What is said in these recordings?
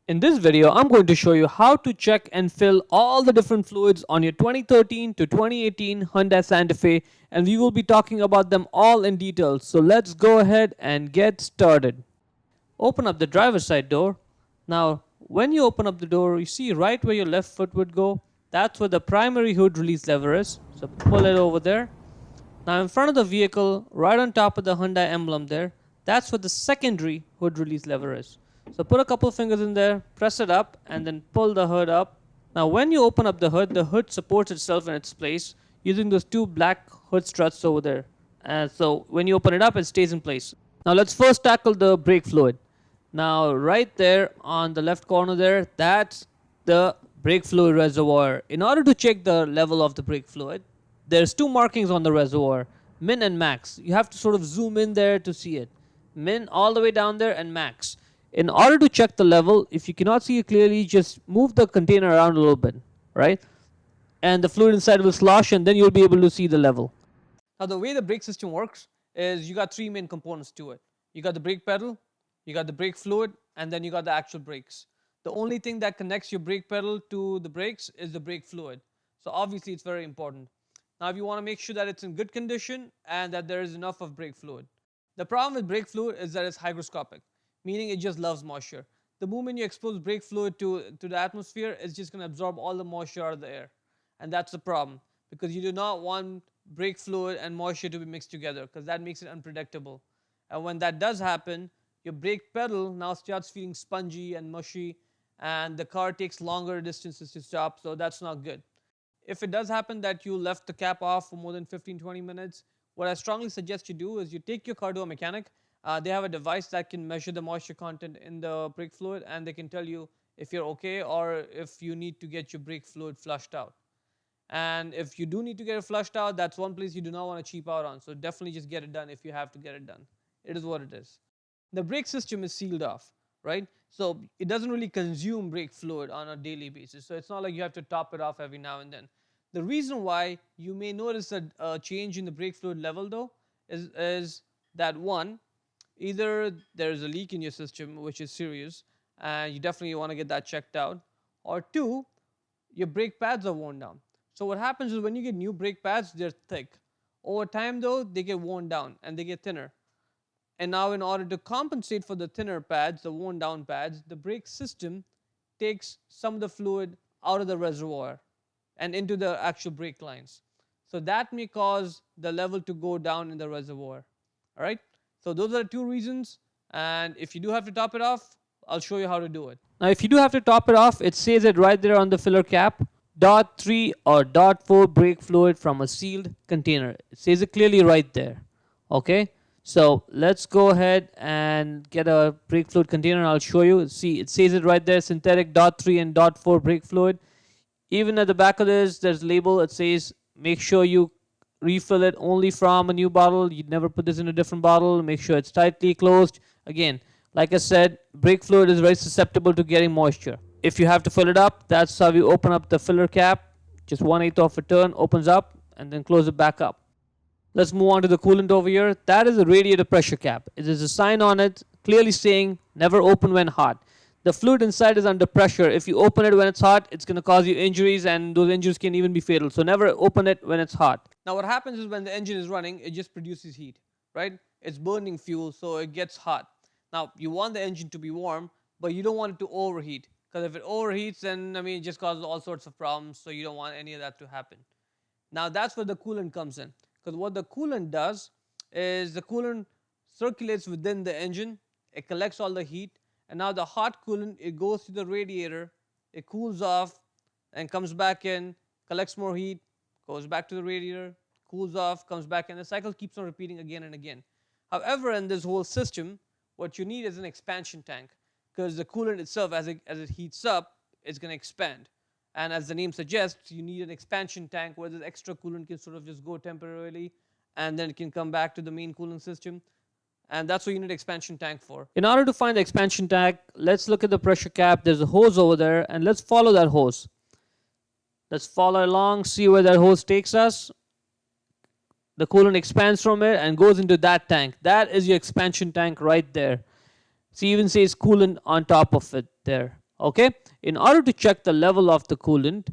In this video, I'm going to show you how to check and fill all the different fluids on your 2013 to 2018 Hyundai Santa Fe, and we will be talking about them all in detail. So let's go ahead and get started. Open up the driver's side door. Now, when you open up the door, you see right where your left foot would go. That's where the primary hood release lever is. So pull it over there. Now in front of the vehicle, right on top of the Hyundai emblem there, that's where the secondary hood release lever is. So put a couple fingers in there, press it up, and then pull the hood up. Now when you open up the hood supports itself in its place using those two black hood struts over there. And so when you open it up, it stays in place. Now let's first tackle the brake fluid. Now right there on the left corner there, that's the brake fluid reservoir. In order to check the level of the brake fluid, there's two markings on the reservoir, min and max. You have to sort of zoom in there to see it. Min all the way down there and max. In order to check the level, if you cannot see it clearly, just move the container around a little bit, right? And the fluid inside will slosh and then you'll be able to see the level. Now the way the brake system works is you got three main components to it. You got the brake pedal, you got the brake fluid, and then you got the actual brakes. The only thing that connects your brake pedal to the brakes is the brake fluid. So obviously it's very important. Now if you want to make sure that it's in good condition and that there is enough of brake fluid. The problem with brake fluid is that it's hygroscopic, meaning it just loves moisture. The moment you expose brake fluid to the atmosphere, it's just going to absorb all the moisture out of the air. And that's the problem, because you do not want brake fluid and moisture to be mixed together, because that makes it unpredictable. And when that does happen, your brake pedal now starts feeling spongy and mushy, and the car takes longer distances to stop, so that's not good. If it does happen that you left the cap off for more than 15-20 minutes, what I strongly suggest you do is you take your car to a mechanic. They have a device that can measure the moisture content in the brake fluid, and they can tell you if you're okay or if you need to get your brake fluid flushed out. And if you do need to get it flushed out, that's one place you do not want to cheap out on. So definitely just get it done if you have to get it done. It is what it is. The brake system is sealed off, right? So it doesn't really consume brake fluid on a daily basis. So it's not like you have to top it off every now and then. The reason why you may notice a change in the brake fluid level though is that one, either there is a leak in your system which is serious and you definitely want to get that checked out, or two, your brake pads are worn down. So what happens is when you get new brake pads, they're thick. Over time though, they get worn down and they get thinner. And now in order to compensate for the thinner pads, the worn down pads, the brake system takes some of the fluid out of the reservoir and into the actual brake lines. So that may cause the level to go down in the reservoir. All right? So those are the two reasons. And if you do have to top it off, I'll show you how to do it. Now if you do have to top it off, it says it right there on the filler cap. .3 or .4 brake fluid from a sealed container. It says it clearly right there. Okay? So let's go ahead and get a brake fluid container. I'll show you. See, it says it right there, synthetic .3 and .4 brake fluid. Even at the back of this, there's a label. It says, make sure you refill it only from a new bottle. You'd never put this in a different bottle. Make sure it's tightly closed. Again, like I said, brake fluid is very susceptible to getting moisture. If you have to fill it up, that's how you open up the filler cap. Just 1/8 of a turn, opens up, and then close it back up. Let's move on to the coolant over here. That is a radiator pressure cap. It is a sign on it clearly saying never open when hot. The fluid inside is under pressure. If you open it when it's hot, it's going to cause you injuries, and those injuries can even be fatal. So never open it when it's hot. Now what happens is when the engine is running, it just produces heat, right? It's burning fuel, so it gets hot. Now you want the engine to be warm, but you don't want it to overheat. Because if it overheats, then it just causes all sorts of problems, so you don't want any of that to happen. Now that's where the coolant comes in. Because what the coolant does is the coolant circulates within the engine, it collects all the heat, and now the hot coolant, it goes to the radiator, it cools off and comes back in, collects more heat, goes back to the radiator, cools off, comes back in. The cycle keeps on repeating again and again. However, in this whole system, what you need is an expansion tank, because the coolant itself, as it heats up, it's going to expand. And as the name suggests, you need an expansion tank where this extra coolant can sort of just go temporarily and then it can come back to the main cooling system. And that's what you need an expansion tank for. In order to find the expansion tank, let's look at the pressure cap. There's a hose over there, and let's follow that hose. Let's follow along, see where that hose takes us. The coolant expands from it and goes into that tank. That is your expansion tank right there. See, even says coolant on top of it there. Okay, in order to check the level of the coolant,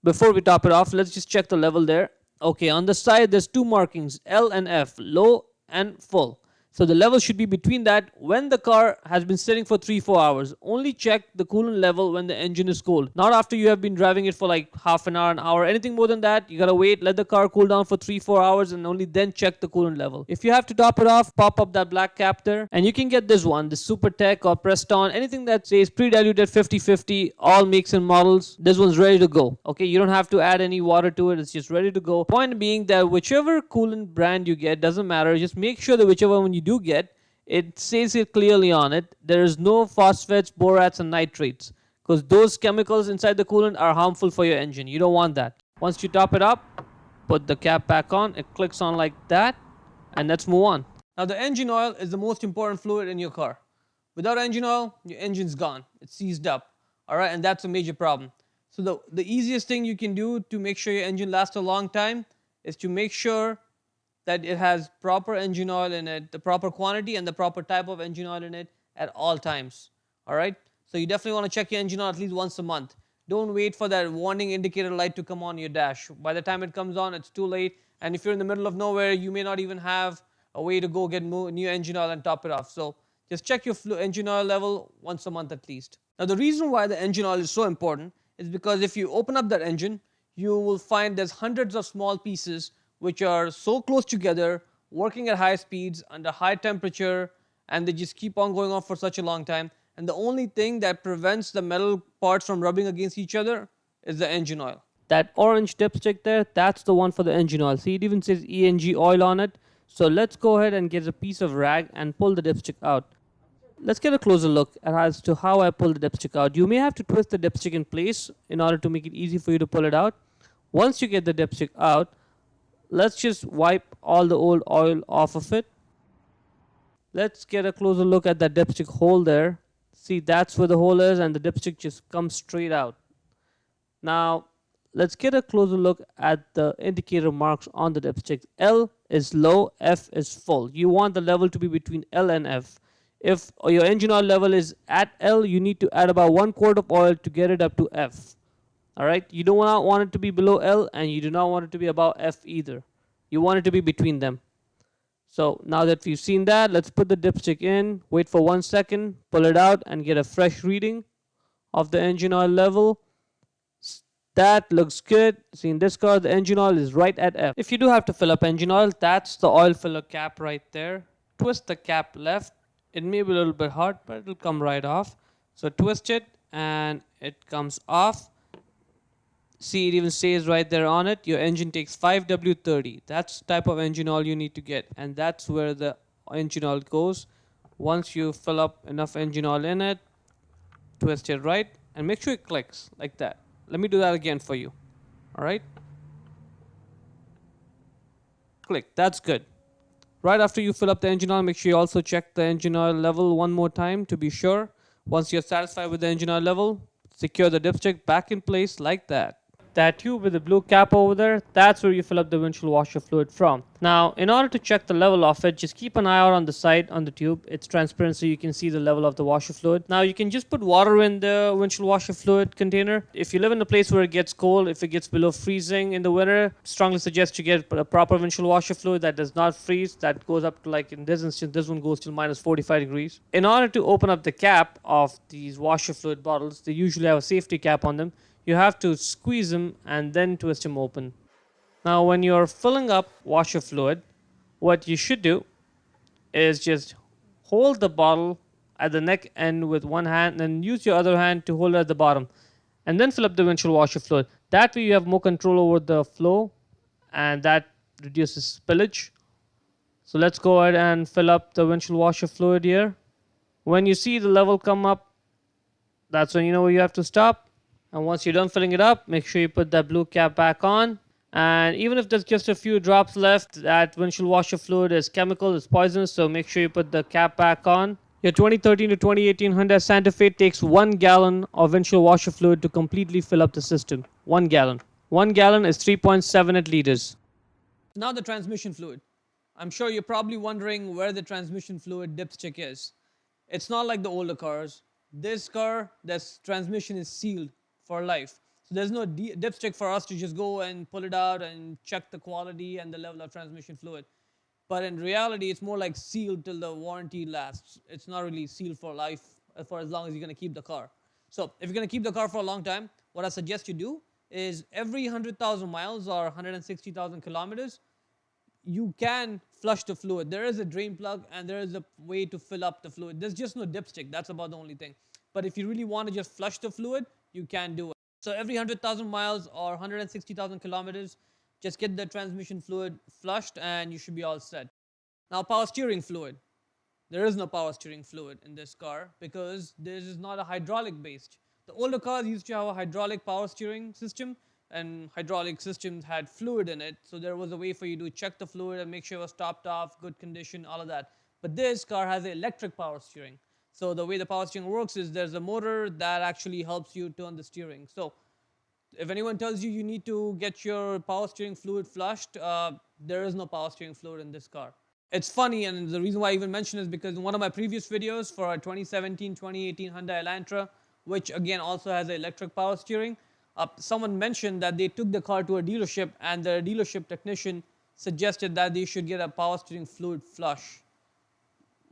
before we top it off, let's just check the level there. Okay, on the side there's two markings, L and F, low and full. So the level should be between that. When the car has been sitting for 3-4 hours, only check the coolant level when the engine is cold, not after you have been driving it for like half an hour. Anything more than that, you gotta wait, let the car cool down for 3-4 hours, and only then check the coolant level. If you have to top it off, pop up that black cap there, and you can get this one, the Super Tech or Preston, anything that says pre-diluted 50/50, all makes and models. This one's ready to go. Okay, you don't have to add any water to it, it's just ready to go. Point being that whichever coolant brand you get, doesn't matter, just make sure that whichever one you do get, it says it clearly on it, there is no phosphates, borates, and nitrates, because those chemicals inside the coolant are harmful for your engine. You don't want that. Once you top it up, put the cap back on, it clicks on like that, and let's move on. Now the engine oil is the most important fluid in your car. Without engine oil, your engine's gone, it's seized up. Alright, and that's a major problem. So the easiest thing you can do to make sure your engine lasts a long time is to make sure that it has proper engine oil in it, the proper quantity and the proper type of engine oil in it at all times. Alright, so you definitely want to check your engine oil at least once a month. Don't wait for that warning indicator light to come on your dash. By the time it comes on, it's too late, and if you're in the middle of nowhere, you may not even have a way to go get new engine oil and top it off. So just check your engine oil level once a month at least. Now the reason why the engine oil is so important is because if you open up that engine, you will find there's hundreds of small pieces which are so close together, working at high speeds, under high temperature, and they just keep on going on for such a long time. And the only thing that prevents the metal parts from rubbing against each other is the engine oil. That orange dipstick there, that's the one for the engine oil. See, it even says ENG oil on it. So let's go ahead and get a piece of rag and pull the dipstick out. Let's get a closer look as to how I pull the dipstick out. You may have to twist the dipstick in place in order to make it easy for you to pull it out. Once you get the dipstick out, let's just wipe all the old oil off of it. Let's get a closer look at that dipstick hole there. See, that's where the hole is, and the dipstick just comes straight out. Now, let's get a closer look at the indicator marks on the dipstick. L is low, F is full. You want the level to be between L and F. If your engine oil level is at L, you need to add about 1 quart of oil to get it up to F. Alright, you don't want it to be below L, and you do not want it to be above F either. You want it to be between them. So now that we've seen that, let's put the dipstick in, wait for 1 second, pull it out, and get a fresh reading of the engine oil level. That looks good. See, in this car, the engine oil is right at F. If you do have to fill up engine oil, that's the oil filler cap right there. Twist the cap left. It may be a little bit hard, but it'll come right off. So twist it, and it comes off. See, it even says right there on it, your engine takes 5W30. That's the type of engine oil you need to get, and that's where the engine oil goes. Once you fill up enough engine oil in it, twist it right, and make sure it clicks like that. Let me do that again for you. Alright? Click, that's good. Right after you fill up the engine oil, make sure you also check the engine oil level one more time to be sure. Once you're satisfied with the engine oil level, secure the dipstick back in place like that. That tube with the blue cap over there, that's where you fill up the windshield washer fluid from. Now, in order to check the level of it, just keep an eye out on the side on the tube. It's transparent so you can see the level of the washer fluid. Now, you can just put water in the windshield washer fluid container. If you live in a place where it gets cold, if it gets below freezing in the winter, strongly suggest you get a proper windshield washer fluid that does not freeze, that goes up to, like in this instance, this one goes to minus 45 degrees. In order to open up the cap of these washer fluid bottles, they usually have a safety cap on them. You have to squeeze them and then twist them open. Now, when you're filling up washer fluid, what you should do is just hold the bottle at the neck end with one hand, and use your other hand to hold it at the bottom, and then fill up the windshield washer fluid. That way you have more control over the flow, and that reduces spillage. So let's go ahead and fill up the windshield washer fluid here. When you see the level come up, that's when you know you have to stop. And once you're done filling it up, make sure you put that blue cap back on. And even if there's just a few drops left, that windshield washer fluid is chemical, it's poisonous, so make sure you put the cap back on. Your 2013 to 2018 Hyundai Santa Fe takes 1 gallon of windshield washer fluid to completely fill up the system. 1 gallon. 1 gallon is 3.78 liters. Now the transmission fluid. I'm sure you're probably wondering where the transmission fluid dipstick is. It's not like the older cars. this car, this transmission is sealed for life. So there's no dipstick for us to just go and pull it out and check the quality and the level of transmission fluid. But in reality, it's more like sealed till the warranty lasts. It's not really sealed for life for as long as you're going to keep the car. So if you're going to keep the car for a long time, what I suggest you do is every 100,000 miles or 160,000 kilometers, you can flush the fluid. There is a drain plug and there is a way to fill up the fluid. There's just no dipstick. That's about the only thing. But if you really want to just flush the fluid, you can do it. So every 100,000 miles or 160,000 kilometers, just get the transmission fluid flushed and you should be all set. Now, power steering fluid. There is no power steering fluid in this car because this is not a hydraulic based. The older cars used to have a hydraulic power steering system, and hydraulic systems had fluid in it, so there was a way for you to check the fluid and make sure it was topped off, good condition, all of that. But this car has electric power steering. So the way the power steering works is there's a motor that actually helps you turn the steering. So if anyone tells you you need to get your power steering fluid flushed, there is no power steering fluid in this car. It's funny, and the reason why I even mention is because in one of my previous videos for a 2017-2018 Hyundai Elantra, which again also has electric power steering, someone mentioned that they took the car to a dealership and the dealership technician suggested that they should get a power steering fluid flush,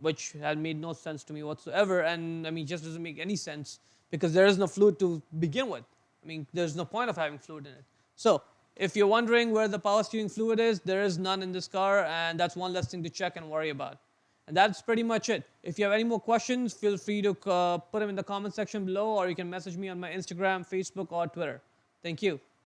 which had made no sense to me whatsoever. And I mean, just doesn't make any sense because there is no fluid to begin with. I mean, there's no point of having fluid in it. So if you're wondering where the power steering fluid is, there is none in this car, and that's one less thing to check and worry about. And that's pretty much it. If you have any more questions, feel free to put them in the comment section below, or you can message me on my Instagram, Facebook, or Twitter. Thank you.